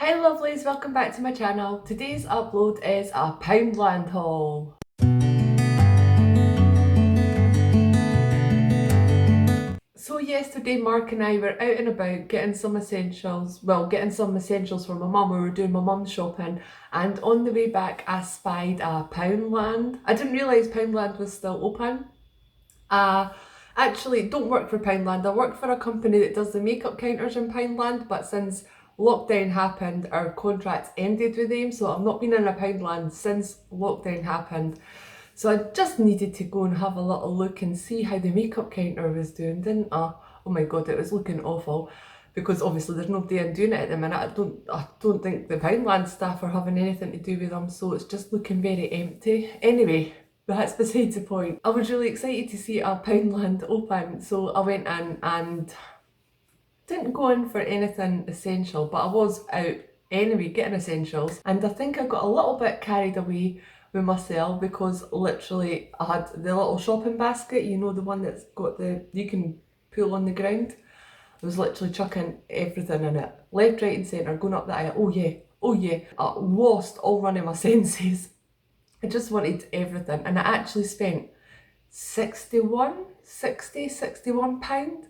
Hi lovelies, welcome back to my channel. Today's upload is a Poundland haul. So yesterday Mark and I were out and about getting some essentials for my mum. We were doing my mum's shopping, and on the way back I spied a Poundland. I didn't realise Poundland was still open. Actually don't work for Poundland. I work for a company that does the makeup counters in Poundland, but since lockdown happened, our contracts ended with them, so I've not been in a Poundland since lockdown happened. So I just needed to go and have a little look and see how the makeup counter was doing, didn't I? Oh my god, it was looking awful, because obviously there's nobody in doing it at the minute. I don't think the Poundland staff are having anything to do with them, so it's just looking very empty. Anyway, that's besides the point. I was really excited to see a Poundland open, so I went in and didn't go in for anything essential, but I was out anyway getting essentials, and I think I got a little bit carried away with myself because literally I had the little shopping basket, you know, the one that's got you can pull on the ground. I was literally chucking everything in it, left, right and centre, going up the aisle. Oh yeah, I lost all running my senses. I just wanted everything, and I actually spent 61 pound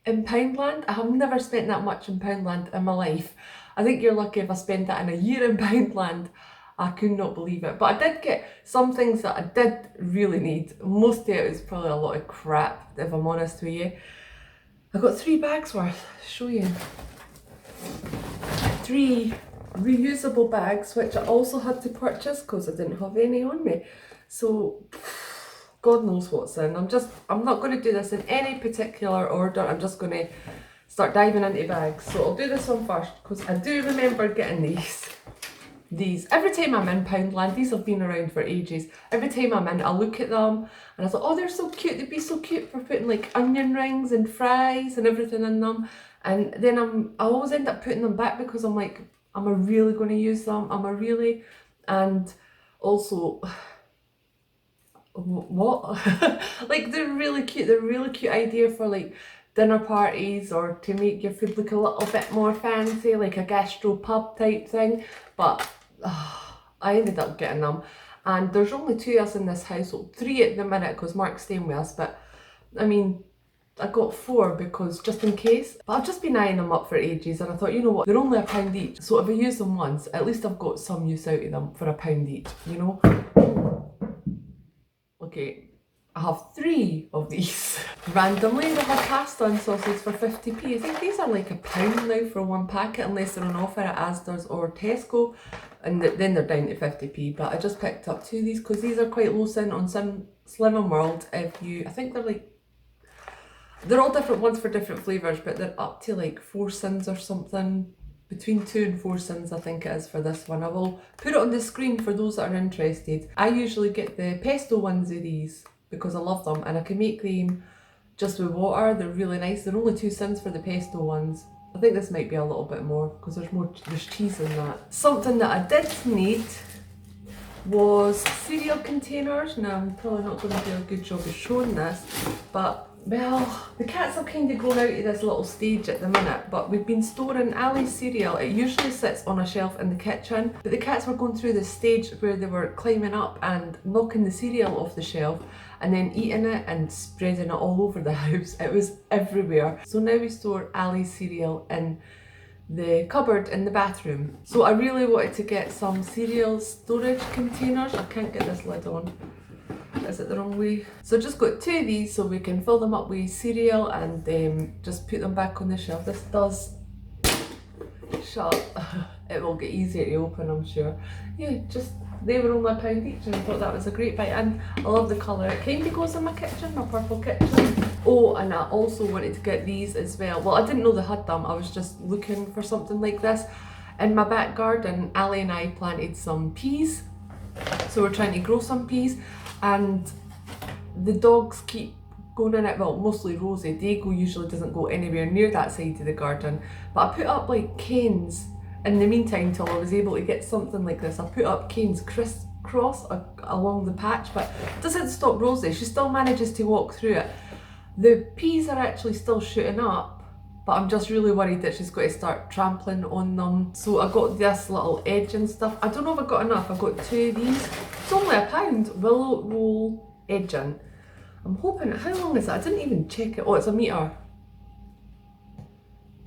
in Poundland. I have never spent that much in Poundland in my life. I think you're lucky if I spend that in a year in Poundland. I could not believe it. But I did get some things that I did really need. Most of it was probably a lot of crap, if I'm honest with you. I got 3 bags worth, show you. 3 reusable bags, which I also had to purchase because I didn't have any on me. So God knows what's in. I'm not going to do this in any particular order. I'm just going to start diving into bags. So I'll do this one first because I do remember getting these. Every time I'm in Poundland, these have been around for ages. Every time I'm in, I look at them and I thought, oh, they're so cute. They'd be so cute for putting like onion rings and fries and everything in them. And then I always end up putting them back because I'm like, am I really going to use them? Am I really? And also, what? Like they're really cute. They're a really cute idea for like dinner parties or to make your food look a little bit more fancy, like a gastro pub type thing. But I ended up getting them, and there's only 2 of us in this household, 3 at the minute because Mark's staying with us, but I mean I got 4 because just in case. But I've just been eyeing them up for ages, and I thought, you know what, they're only £1 each, so if I use them once, at least I've got some use out of them for £1 each, you know. Okay, I have 3 of these. Randomly, they had pasta and sausage for 50p. I think these are like £1 now for 1 packet, unless they're on offer at Asda's or Tesco, and then they're down to 50p. But I just picked up 2 of these because these are quite low sin on Slimming World. I think they're all different ones for different flavours, but they're up to like 4 cents or something. Between 2 and 4 cents, I think it is for this one. I will put it on the screen for those that are interested. I usually get the pesto ones of these because I love them, and I can make them just with water. They're really nice. They're only 2 cents for the pesto ones. I think this might be a little bit more because there's cheese in that. Something that I did need was cereal containers. Now I'm probably not going to do a good job of showing this, but well, the cats are kind of going out of this little stage at the minute, but we've been storing Ali's cereal. It usually sits on a shelf in the kitchen, but the cats were going through this stage where they were climbing up and knocking the cereal off the shelf and then eating it and spreading it all over the house. It was everywhere. So now we store Ali's cereal in the cupboard in the bathroom. So I really wanted to get some cereal storage containers. I can't get this lid on. Is it the wrong way? So just got 2 of these so we can fill them up with cereal and just put them back on the shelf. This does shut. It will get easier to open, I'm sure. Yeah, they were only £1 each, and I thought that was a great buy. And I love the colour. It kind of goes in my kitchen, my purple kitchen. Oh, and I also wanted to get these as well. Well, I didn't know they had them. I was just looking for something like this. In my back garden, Ali and I planted some peas. So we're trying to grow some peas. And the dogs keep going in it, well, mostly Rosie. Diego usually doesn't go anywhere near that side of the garden. But I put up like canes in the meantime till I was able to get something like this. I put up canes crisscross along the patch, but it doesn't stop Rosie. She still manages to walk through it. The peas are actually still shooting up, but I'm just really worried that she's going to start trampling on them. So I got this little edge and stuff. I don't know if I got enough. I got 2 of these. It's only £1. Willow roll edging. I'm hoping, how long is it? I didn't even check it. Oh, it's 1 metre.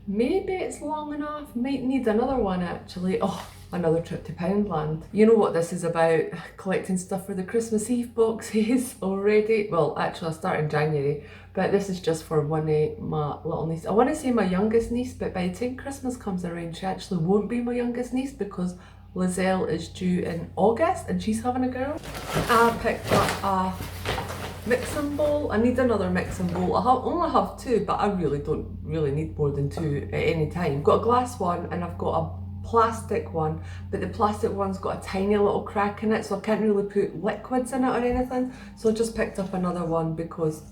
Maybe it's long enough. Might need another one actually. Oh, another trip to Poundland. You know what this is about, collecting stuff for the Christmas Eve boxes already. Well, actually I start in January, but this is just for one of my little niece. I want to say my youngest niece, but by the time Christmas comes around, she actually won't be my youngest niece because Lizelle is due in August and she's having a girl. I picked up a mixing bowl. I need another mixing bowl. I only have 2, but I really don't need more than 2 at any time. I've got a glass one and I've got a plastic one, but the plastic one's got a tiny little crack in it, so I can't really put liquids in it or anything. So I just picked up another one because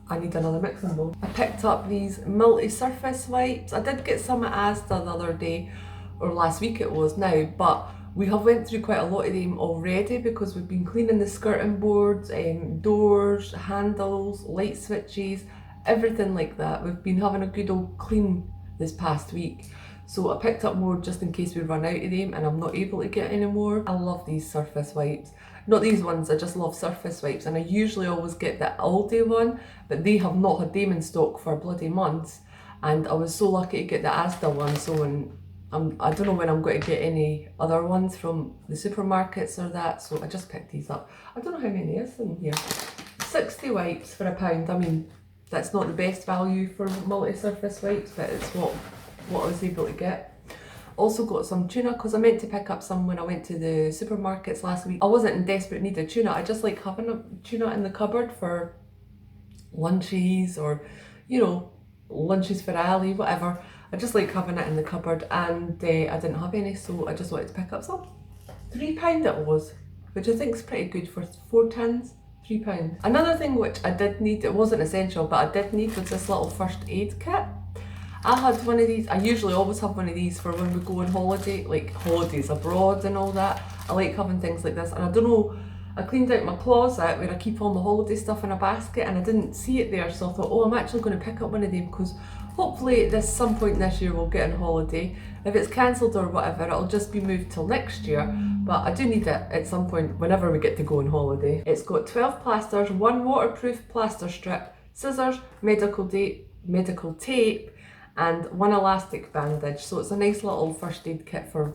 I need another mixing bowl. I picked up these multi-surface wipes. I did get some at Asda the other day, or last week it was now, but we have went through quite a lot of them already because we've been cleaning the skirting boards, doors, handles, light switches, everything like that. We've been having a good old clean this past week. So I picked up more just in case we run out of them and I'm not able to get any more. I love these surface wipes. Not these ones, I just love surface wipes, and I usually always get the Aldi one, but they have not had them in stock for bloody months, and I was so lucky to get the Asda one, so when I don't know when I'm going to get any other ones from the supermarkets or that, so I just picked these up. I don't know how many is in here. 60 wipes for £1. I mean, that's not the best value for multi-surface wipes, but it's what I was able to get. Also got some tuna because I meant to pick up some when I went to the supermarkets last week. I wasn't in desperate need of tuna. I just like having a tuna in the cupboard for lunches or, you know, lunches for Ali, whatever. I just like having it in the cupboard, and I didn't have any, so I just wanted to pick up some. £3 it was, which I think is pretty good for 4 tins. £3. Another thing which I did need, it wasn't essential, but I did need, was this little first aid kit. I had one of these. I usually always have one of these for when we go on holiday, like holidays abroad and all that. I like having things like this, and I don't know, I cleaned out my closet where I keep all my holiday stuff in a basket and I didn't see it there, so I thought, oh, I'm actually going to pick up one of them because hopefully at some point this year we'll get on holiday. If it's cancelled or whatever, it'll just be moved till next year, but I do need it at some point whenever we get to go on holiday. It's got 12 plasters, 1 waterproof plaster strip, scissors, medical tape, and 1 elastic bandage. So it's a nice little first aid kit for,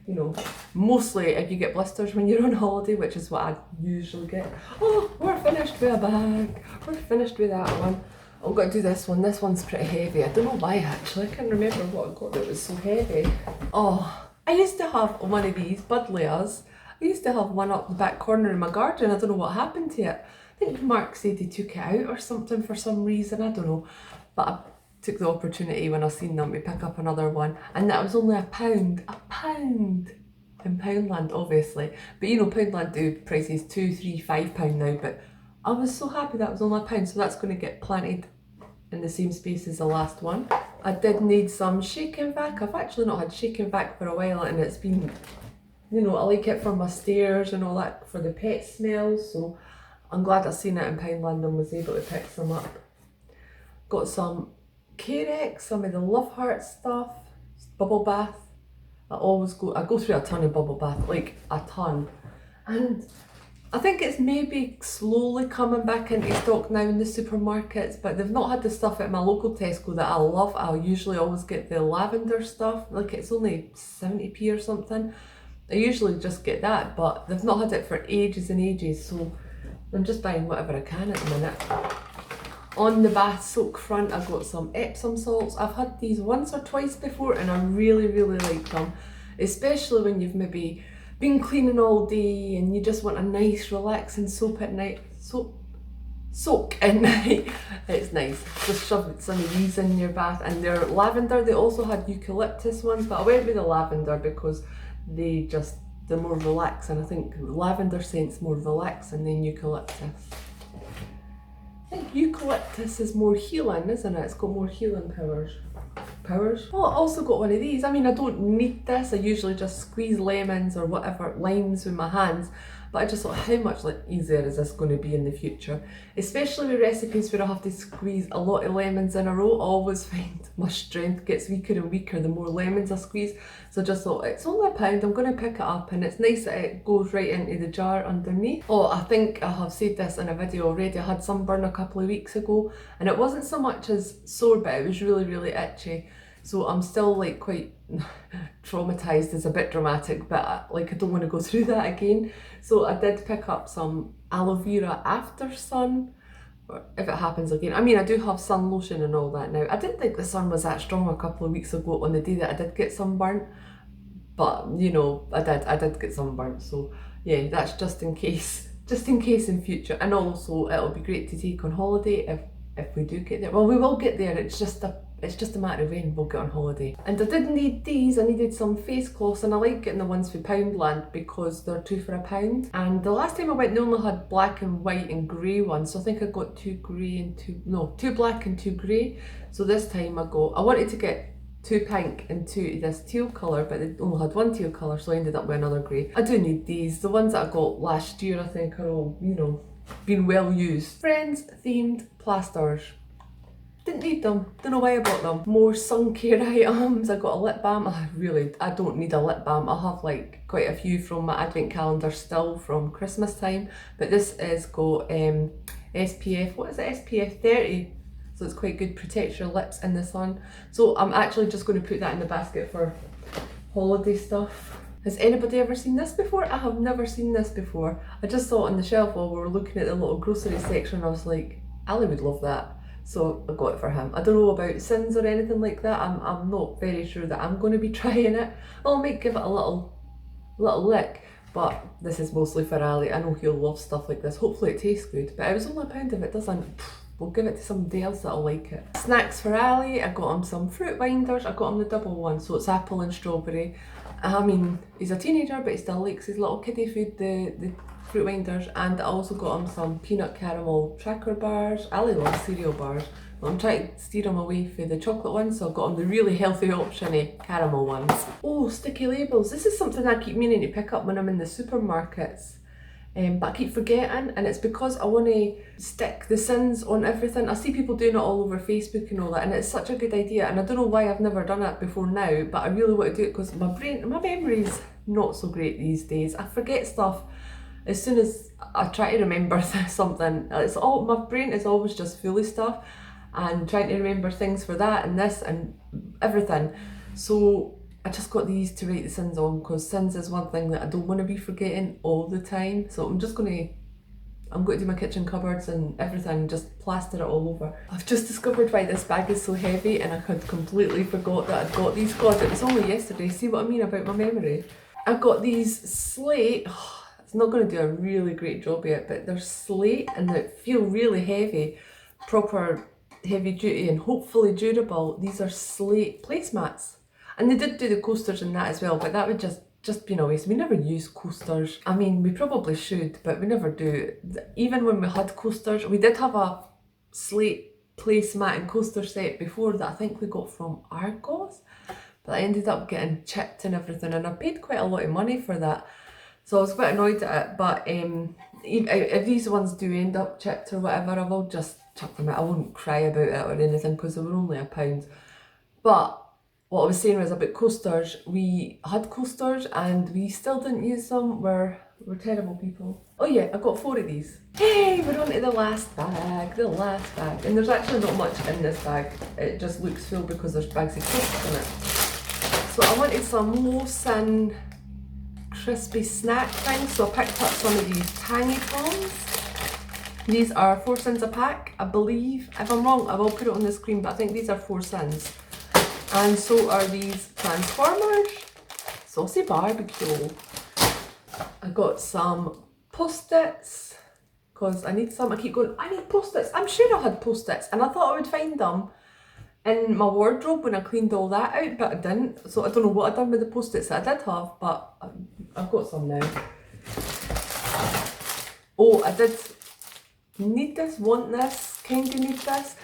you know, mostly if you get blisters when you're on holiday, which is what I usually get. Oh, we're finished with a bag. We're finished with that one. I've got to do this one. This one's pretty heavy. I don't know why actually. I can't remember what I got that was so heavy. Oh, I used to have one of these Buddleias. I used to have one up the back corner in my garden. I don't know what happened to it. I think Mark said he took it out or something for some reason. I don't know. But I took the opportunity when I seen them to pick up another one, and that was only £1. £1 in Poundland, obviously. But you know, Poundland do prices £2, £3, £5 now, but I was so happy that was only £1, so that's going to get planted in the same space as the last one. I did need some shake and vac. I've actually not had shake and vac for a while, and it's been, you know, I like it for my stairs and all that, for the pet smells, so I'm glad I seen it in Poundland and was able to pick some up. Got some Carex, some of the Love Heart stuff, bubble bath. I go through a ton of bubble bath, like a ton. And I think it's maybe slowly coming back into stock now in the supermarkets, but they've not had the stuff at my local Tesco that I love. I usually always get the lavender stuff, like it's only 70p or something. I usually just get that, but they've not had it for ages and ages, so I'm just buying whatever I can at the minute. On the bath soak front, I've got some Epsom salts. I've had these once or twice before and I really, really like them, especially when you've maybe been cleaning all day and you just want a nice relaxing soak at night. Soak at night. It's nice. Just shove some of these in your bath, and they're lavender. They also had eucalyptus ones, but I went with the lavender because they're more relaxing. I think lavender scent's more relaxing than eucalyptus. I think eucalyptus is more healing, isn't it? It's got more healing powers. Oh, I also got one of these. I mean, I don't need this. I usually just squeeze lemons or whatever, limes with my hands. but I just thought, how much easier is this going to be in the future? Especially with recipes where I have to squeeze a lot of lemons in a row. I always find my strength gets weaker and weaker the more lemons I squeeze. So I just thought, it's only £1, I'm going to pick it up, and it's nice that it goes right into the jar underneath. Oh, I think I have said this in a video already. I had sunburn a couple of weeks ago, and it wasn't so much as sore, but it was really, really itchy. So I'm still like quite traumatized is a bit dramatic, but like I don't want to go through that again. So I did pick up some aloe vera after sun, if it happens again. I mean, I do have sun lotion and all that now. I didn't think the sun was that strong a couple of weeks ago on the day that I did get sunburnt, but you know, I did get sunburnt. So yeah, that's just in case in future. And also it'll be great to take on holiday if we do get there. Well, we will get there, it's just a matter of when we'll get on holiday. And I did need these. I needed some face cloths, and I like getting the ones from Poundland because they're 2 for £1. And the last time I went, they only had black and white and grey ones, so I think I got 2 black and 2 grey. So this time I wanted to get 2 pink and 2 this teal colour, but they only had 1 teal colour, so I ended up with another grey. I do need these. The ones that I got last year I think are all, you know, been well used. Friends themed plasters. Didn't need them, don't know why I bought them. More sun care items. I got a lip balm. I don't need a lip balm. I have like quite a few from my advent calendar still from Christmas time, but this is got SPF, what is it, SPF 30, so it's quite good, protects your lips in the sun. So I'm actually just going to put that in the basket for holiday stuff. Has anybody ever seen this before? I have never seen this before. I just saw it on the shelf while we were looking at the little grocery section, and I was like, Ali would love that. So I got it for him. I don't know about Sins or anything like that. I'm not very sure that I'm going to be trying it. I might give it a little lick, but this is mostly for Ali. I know he'll love stuff like this. Hopefully it tastes good, but it was only £1. If it doesn't, we'll give it to somebody else that'll like it. Snacks for Ali. I got him some fruit binders. I got him the double one, so it's apple and strawberry. I mean, he's a teenager, but he still likes his little kiddie food, the fruit binders. And I also got him some peanut caramel tracker bars. Ali loves cereal bars. Well, I'm trying to steer him away from the chocolate ones, so I've got him the really healthy option caramel ones. Oh, sticky labels. This is something I keep meaning to pick up when I'm in the supermarkets. But I keep forgetting, and it's because I want to stick the Sins on everything. I see people doing it all over Facebook and all that, and it's such a good idea, and I don't know why I've never done it before now, but I really want to do it because my memory's not so great these days. I forget stuff as soon as I try to remember something. My brain is always just full of stuff, and trying to remember things for that and this and everything. So I just got these to write the Sins on, because Sins is one thing that I don't want to be forgetting all the time. So I'm going to do my kitchen cupboards and everything, just plaster it all over. I've just discovered why this bag is so heavy, and I had completely forgot that I'd got these. God, it was only yesterday. See what I mean about my memory? I've got these slate. It's not going to do a really great job yet, but they're slate and they feel really heavy, proper heavy duty and hopefully durable. These are slate placemats. And they did do the coasters in that as well, but that would just be a waste. We never use coasters. I mean, we probably should, but we never do. Even when we had coasters, we did have a slate placemat and coaster set before that I think we got from Argos, but I ended up getting chipped and everything, and I paid quite a lot of money for that. So I was quite annoyed at it, but if these ones do end up chipped or whatever, I will just chuck them out. I won't cry about it or anything because they were only £1. But what I was saying was about coasters. We had coasters and we still didn't use them. We're terrible people. Oh yeah, I got 4 of these. Hey, we're on to the last bag. And there's actually not much in this bag. It just looks full because there's bags of crisps in it. So I wanted some low sin crispy snack things, so I picked up some of these Tangy Toms. These are 4 cents a pack, I believe. If I'm wrong, I will put it on the screen, but I think these are 4 cents. And so are these Transformers Saucy Barbecue. I got some Post-its, because I need some. I keep going, I need Post-its. I'm sure I had Post-its, and I thought I would find them in my wardrobe when I cleaned all that out, but I didn't. So I don't know what I've done with the Post-its that I did have, but I've got some now. Oh, I did need this, want this, kind of need this.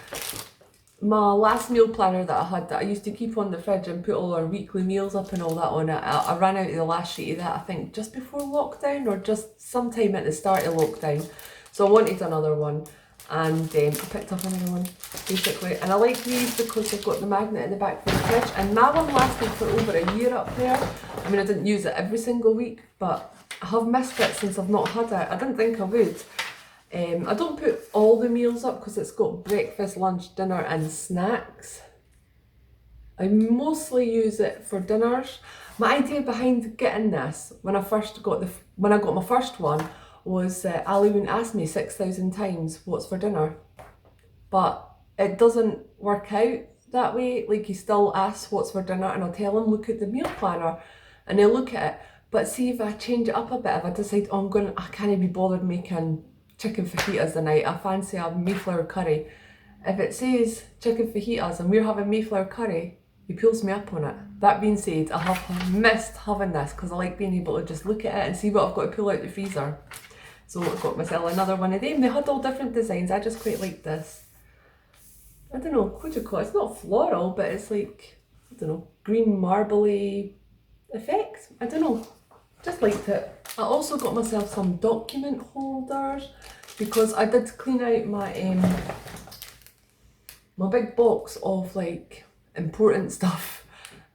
my last meal planner that I had that I used to keep on the fridge and put all our weekly meals up and all that on it, I ran out of the last sheet of that, I think just before lockdown or just sometime at the start of lockdown. So I wanted another one, and I picked up another one basically. And I like these because they've got the magnet in the back for the fridge, and my one lasted for over a year up there. I mean, I didn't use it every single week, but I have missed it since I've not had it. I didn't think I would. I don't put all the meals up because it's got breakfast, lunch, dinner and snacks. I mostly use it for dinners. My idea behind getting this, when I got my first one, was Ali wouldn't ask me 6,000 times what's for dinner, but it doesn't work out that way. Like, he still asks what's for dinner, and I'll tell him look at the meal planner, and he'll look at it. But see, if I change it up a bit, if I decide I can't be bothered making chicken fajitas tonight, I fancy a Mayflower curry. If it says chicken fajitas and we're having Mayflower curry, he pulls me up on it. That being said, I have missed having this because I like being able to just look at it and see what I've got to pull out the freezer. So I got myself another one of them. They had all different designs. I just quite like this. I don't know, what do you call it? It's not floral, but it's like, I don't know, green marbly effect. I don't know. Just liked it. I also got myself some document holders because I did clean out my my big box of like important stuff,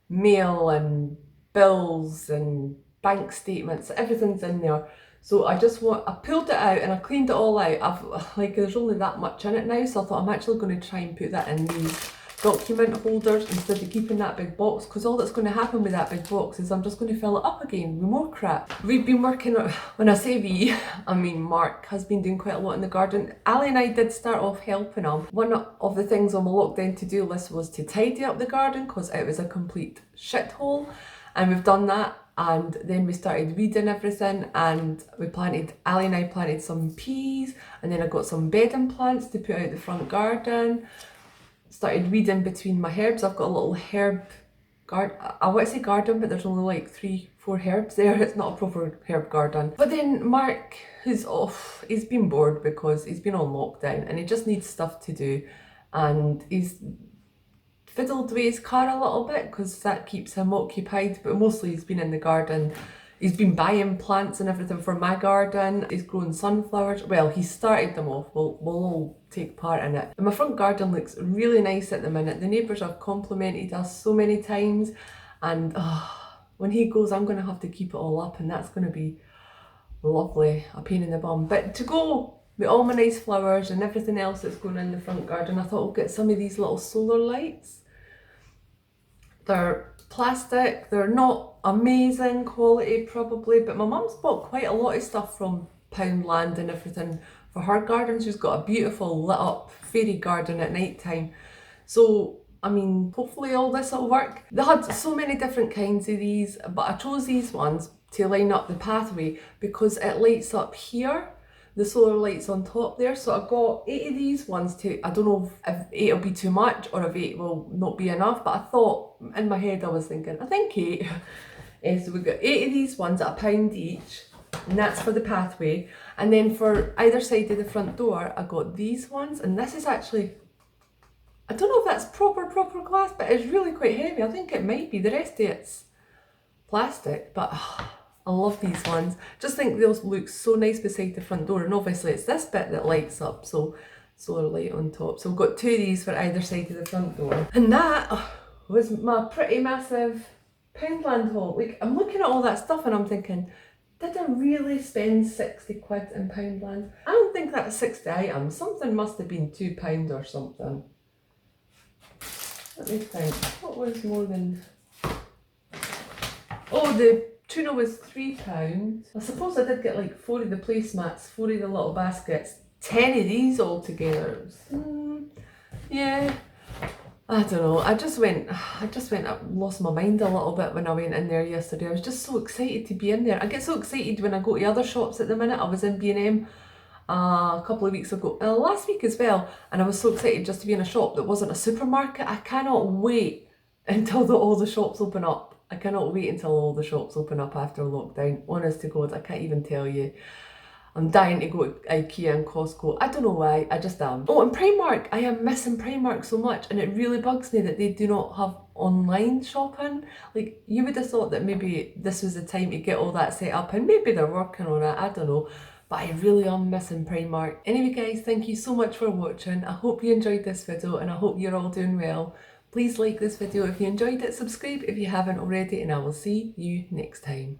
mail and bills and bank statements, everything's in there. So I pulled it out and I cleaned it all out. There's only that much in it now, so I thought I'm actually going to try and put that in these document holders instead of keeping that big box, because all that's going to happen with that big box is I'm just going to fill it up again with more crap. We've been working on, when I say we, I mean Mark has been doing quite a lot in the garden. Ali and I did start off helping him. One of the things on my lockdown to-do list was to tidy up the garden because it was a complete shithole, and we've done that. And then we started weeding everything, and Ali and I planted some peas, and then I got some bedding plants to put out the front garden. Started weeding between my herbs. I've got a little herb garden. I want to say garden, but there's only like 3-4 herbs there. It's not a proper herb garden. But then Mark, who's off, he's been bored because he's been on lockdown and he just needs stuff to do, and he's fiddled with his car a little bit because that keeps him occupied, but mostly he's been in the garden. He's been buying plants and everything for my garden. He's grown sunflowers. Well, he started them off. We'll all take part in it. And my front garden looks really nice at the minute. The neighbours have complimented us so many times, and when he goes, I'm going to have to keep it all up, and that's going to be lovely. A pain in the bum. But to go with all my nice flowers and everything else that's going in the front garden, I thought I'll get some of these little solar lights. They're plastic, they're not amazing quality probably, but my mum's bought quite a lot of stuff from Poundland and everything for her garden. She's got a beautiful lit up fairy garden at night time. So I mean, hopefully all this will work. They had so many different kinds of these, but I chose these ones to line up the pathway because it lights up here, the solar lights on top there. So I got 8 of these ones I don't know if 8 will be too much or if 8 will not be enough, but I thought, in my head I was thinking, I think 8. So we've got 8 of these ones at £1 each, and that's for the pathway. And then for either side of the front door, I got these ones, and this is actually, I don't know if that's proper glass, but it's really quite heavy. I think it might be. The rest of it's plastic, but I love these ones. Just think they'll look so nice beside the front door, and obviously it's this bit that lights up, so solar light on top. So we've got 2 of these for either side of the front door. And that was my pretty massive Poundland haul. Like, I'm looking at all that stuff and I'm thinking, did I really spend 60 quid in Poundland? I don't think that's 60 items. Something must have been £2 or something. Let me think. What was more than... Oh, the tuna was £3. I suppose I did get like 4 of the placemats, 4 of the little baskets, 10 of these all together. Yeah, I don't know. I lost my mind a little bit when I went in there yesterday. I was just so excited to be in there. I get so excited when I go to other shops at the minute. I was in B&M a couple of weeks ago, last week as well, and I was so excited just to be in a shop that wasn't a supermarket. I cannot wait until all the shops open up. I cannot wait until all the shops open up after lockdown. Honest to God, I can't even tell you. I'm dying to go to IKEA and Costco. I don't know why, I just am. Oh, and Primark. I am missing Primark so much, and it really bugs me that they do not have online shopping. Like, you would have thought that maybe this was the time to get all that set up, and maybe they're working on it, I don't know. But I really am missing Primark. Anyway guys, thank you so much for watching. I hope you enjoyed this video, and I hope you're all doing well. Please like this video if you enjoyed it, subscribe if you haven't already, and I will see you next time.